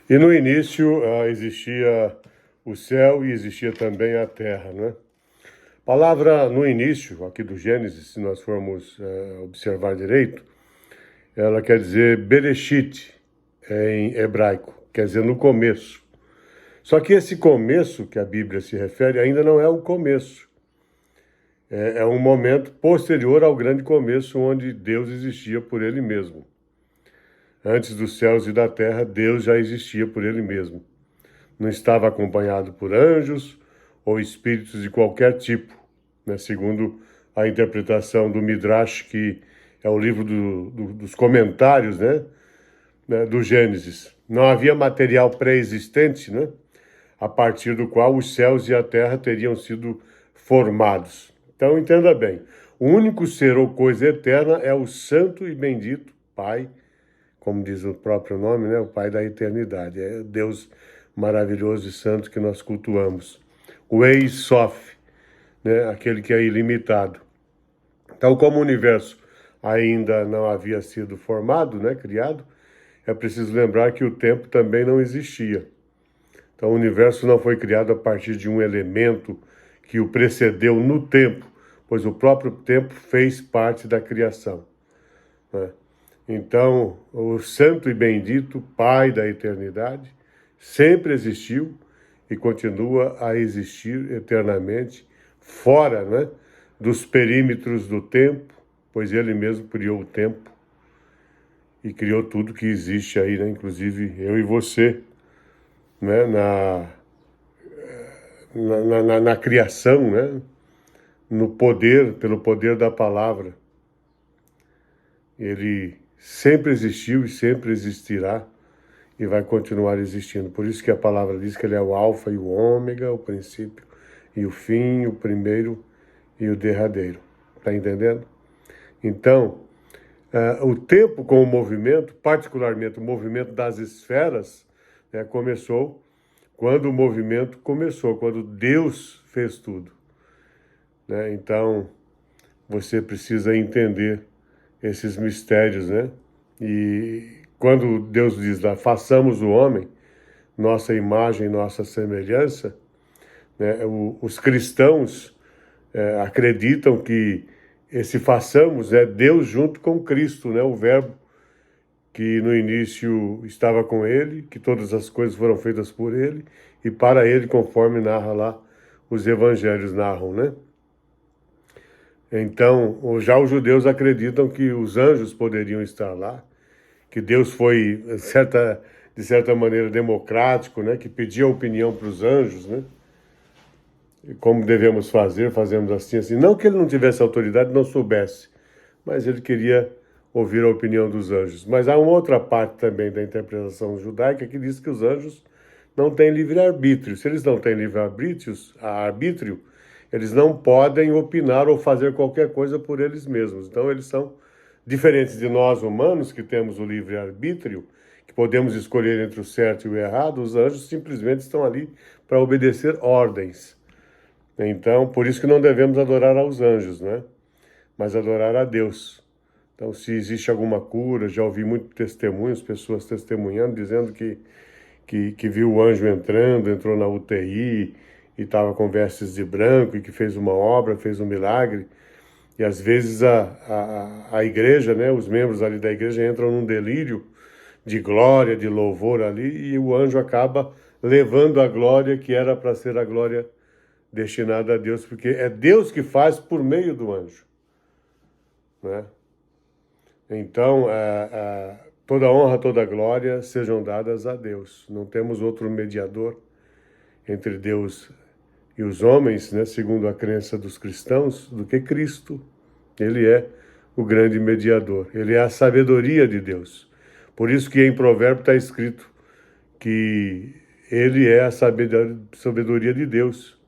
E no início existia o céu e existia também a terra, né? A palavra no início, aqui do Gênesis, se nós formos observar direito, ela quer dizer Bereshit, em hebraico, quer dizer no começo. Só que esse começo que a Bíblia se refere ainda não é o começo. É um momento posterior ao grande começo, onde Deus existia por Ele mesmo. Antes dos céus e da terra, Deus já existia por Ele mesmo. Não estava acompanhado por anjos ou espíritos de qualquer tipo, né? Segundo a interpretação do Midrash, que é o livro dos comentários, né, do Gênesis. Não havia material pré-existente, né, a partir do qual os céus e a terra teriam sido formados. Então, entenda bem, o único ser ou coisa eterna é o santo e bendito Pai, como diz o próprio nome, né, o Pai da eternidade. É Deus maravilhoso e santo que nós cultuamos. O Ei Sof, né, aquele que é ilimitado. Então, como o universo ainda não havia sido formado, né, criado, é preciso lembrar que o tempo também não existia. Então, o universo não foi criado a partir de um elemento que o precedeu no tempo, pois o próprio tempo fez parte da criação, né? Então, o santo e bendito Pai da eternidade sempre existiu e continua a existir eternamente, fora, né, dos perímetros do tempo, pois Ele mesmo criou o tempo e criou tudo que existe aí, né, inclusive eu e você, né, na criação, né, no poder, pelo poder da palavra. Ele sempre existiu e sempre existirá e vai continuar existindo. Por isso que a palavra diz que ele é o alfa e o ômega, o princípio e o fim, o primeiro e o derradeiro. Está entendendo? Então, o tempo com o movimento, particularmente o movimento das esferas, né, começou quando o movimento começou, quando Deus fez tudo, né? Então, você precisa entender esses mistérios, né? E quando Deus diz lá, façamos o homem, nossa imagem, nossa semelhança, né? Os cristãos acreditam que esse façamos é Deus junto com Cristo, né? O verbo que no início estava com ele, que todas as coisas foram feitas por ele e para ele, conforme narra lá, os evangelhos narram, né? Então, já os judeus acreditam que os anjos poderiam estar lá, que Deus foi, de certa maneira, democrático, né? Que pedia opinião para os anjos, né? E como devemos fazer, fazemos assim, assim. Não que ele não tivesse autoridade, não soubesse, mas ele queria ouvir a opinião dos anjos. Mas há uma outra parte também da interpretação judaica que diz que os anjos não têm livre-arbítrio. Se eles não têm livre-arbítrio, eles não podem opinar ou fazer qualquer coisa por eles mesmos. Então, eles são diferentes de nós humanos, que temos o livre-arbítrio, que podemos escolher entre o certo e o errado. Os anjos simplesmente estão ali para obedecer ordens. Então, por isso que não devemos adorar aos anjos, né? Mas adorar a Deus. Então, se existe alguma cura, já ouvi muitos testemunhos, pessoas testemunhando, dizendo que viu o anjo entrando, entrou na UTI e estava com vestes de branco e que fez uma obra, fez um milagre. E às vezes a igreja, né, os membros ali da igreja entram num delírio de glória, de louvor ali, e o anjo acaba levando a glória que era para ser a glória destinada a Deus, porque é Deus que faz por meio do anjo, né? Então, toda honra, toda glória sejam dadas a Deus. Não temos outro mediador entre Deus e os homens, né, segundo a crença dos cristãos, do que Cristo. Ele é o grande mediador. Ele é a sabedoria de Deus. Por isso que em Provérbio está escrito que ele é a sabedoria de Deus.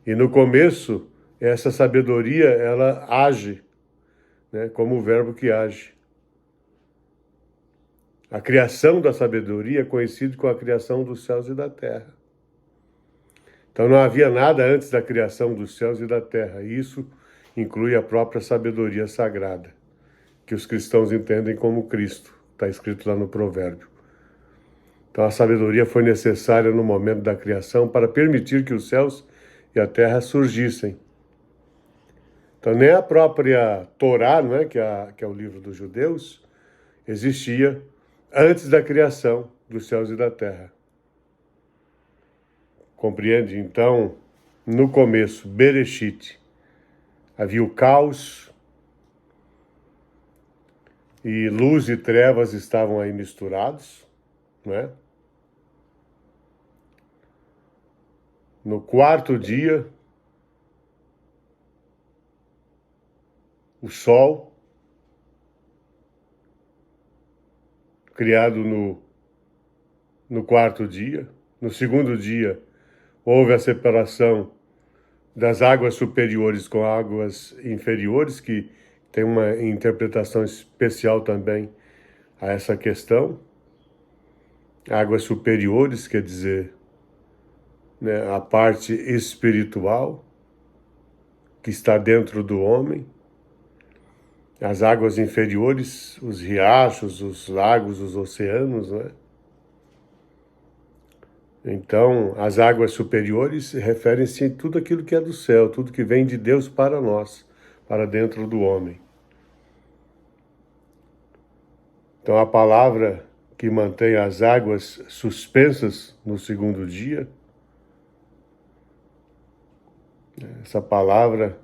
E no começo, essa sabedoria, ela age, né, como o verbo que age. A criação da sabedoria é conhecida como a criação dos céus e da terra. Então não havia nada antes da criação dos céus e da terra. Isso inclui a própria sabedoria sagrada, que os cristãos entendem como Cristo. Está escrito lá no Provérbio. Então a sabedoria foi necessária no momento da criação para permitir que os céus e a terra surgissem. Então nem a própria Torá, não é, que é o livro dos judeus, existia antes da criação dos céus e da terra. Compreende? Então, no começo, Bereshit, havia o caos e luz e trevas estavam aí misturados, né? No quarto dia, o sol, criado no quarto dia. No segundo dia, houve a separação das águas superiores com águas inferiores, que tem uma interpretação especial também a essa questão. Águas superiores quer dizer, né, a parte espiritual que está dentro do homem. As águas inferiores, os riachos, os lagos, os oceanos, né? Então, as águas superiores referem-se a tudo aquilo que é do céu, tudo que vem de Deus para nós, para dentro do homem. Então, a palavra que mantém as águas suspensas no segundo dia, essa palavra,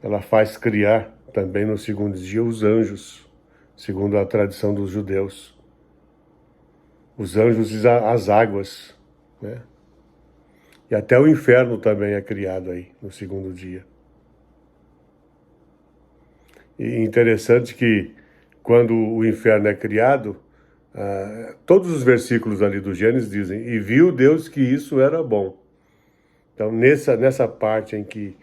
ela faz criar também no segundo dia os anjos, segundo a tradição dos judeus. Os anjos e as águas, né? E até o inferno também é criado aí no segundo dia. E interessante que quando o inferno é criado, todos os versículos ali do Gênesis dizem: e viu Deus que isso era bom. Então, nessa parte em que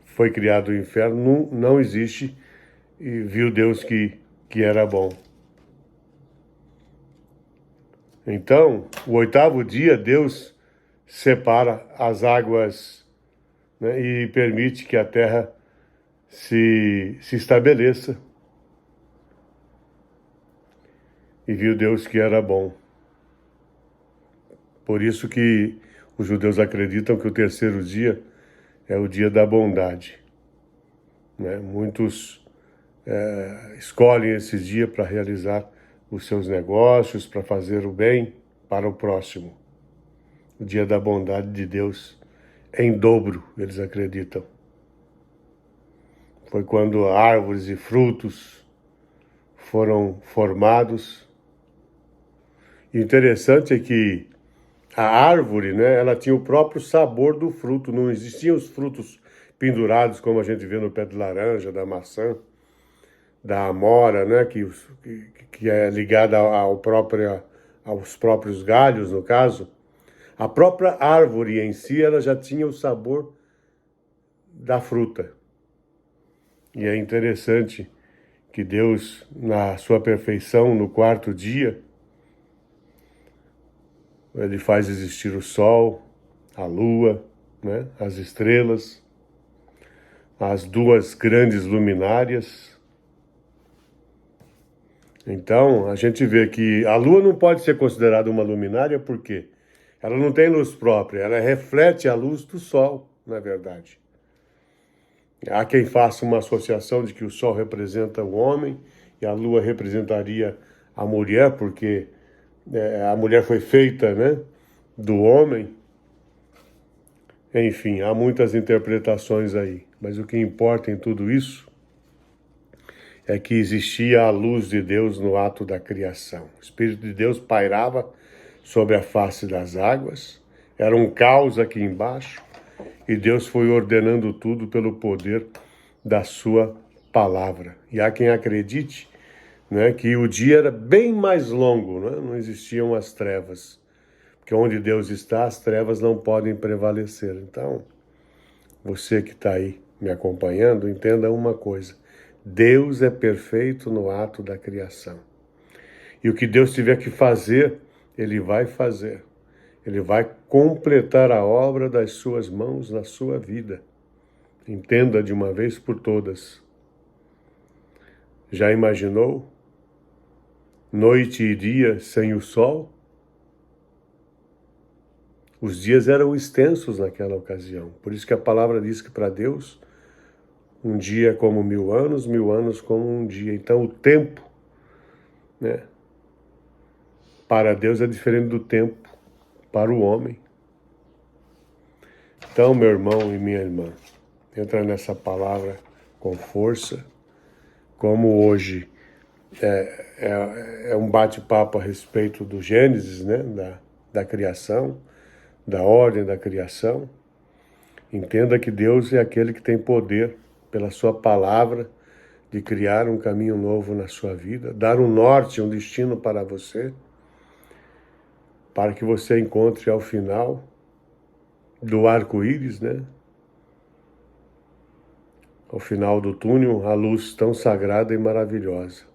foi criado o inferno, não existe e viu Deus que era bom. Então, o oitavo dia, Deus separa as águas, né, e permite que a terra se estabeleça. E viu Deus que era bom. Por isso que os judeus acreditam que o terceiro dia é o dia da bondade, né? Muitos escolhem esse dia para realizar os seus negócios, para fazer o bem para o próximo. O dia da bondade de Deus em dobro, eles acreditam. Foi quando árvores e frutos foram formados. E o interessante é que a árvore, né, ela tinha o próprio sabor do fruto, não existiam os frutos pendurados como a gente vê no pé de laranja, da maçã, da amora, né, que é ligada aos próprios galhos, no caso. A própria árvore em si, ela já tinha o sabor da fruta. E é interessante que Deus, na sua perfeição, no quarto dia, ele faz existir o sol, a lua, né, as estrelas, as duas grandes luminárias. Então, a gente vê que a lua não pode ser considerada uma luminária porque ela não tem luz própria, ela reflete a luz do sol, na verdade. Há quem faça uma associação de que o sol representa o homem e a lua representaria a mulher, porque a mulher foi feita, né, do homem. Enfim, há muitas interpretações aí, mas o que importa em tudo isso é que existia a luz de Deus no ato da criação. O Espírito de Deus pairava sobre a face das águas, era um caos aqui embaixo, e Deus foi ordenando tudo pelo poder da sua palavra. E há quem acredite, né, que o dia era bem mais longo, né? Não existiam as trevas. Porque onde Deus está, as trevas não podem prevalecer. Então, você que está aí me acompanhando, entenda uma coisa. Deus é perfeito no ato da criação. E o que Deus tiver que fazer, Ele vai fazer. Ele vai completar a obra das suas mãos na sua vida. Entenda de uma vez por todas. Já imaginou? Noite e dia sem o sol? Os dias eram extensos naquela ocasião. Por isso que a palavra diz que para Deus, um dia é como 1000 anos como um dia. Então o tempo, né, para Deus é diferente do tempo para o homem. Então, meu irmão e minha irmã, entra nessa palavra com força, como hoje é um bate-papo a respeito do Gênesis, né, da criação, da ordem da criação. Entenda que Deus é aquele que tem poder, pela sua palavra, de criar um caminho novo na sua vida, dar um norte, um destino para você, para que você encontre ao final do arco-íris, né? Ao final do túnel, a luz tão sagrada e maravilhosa.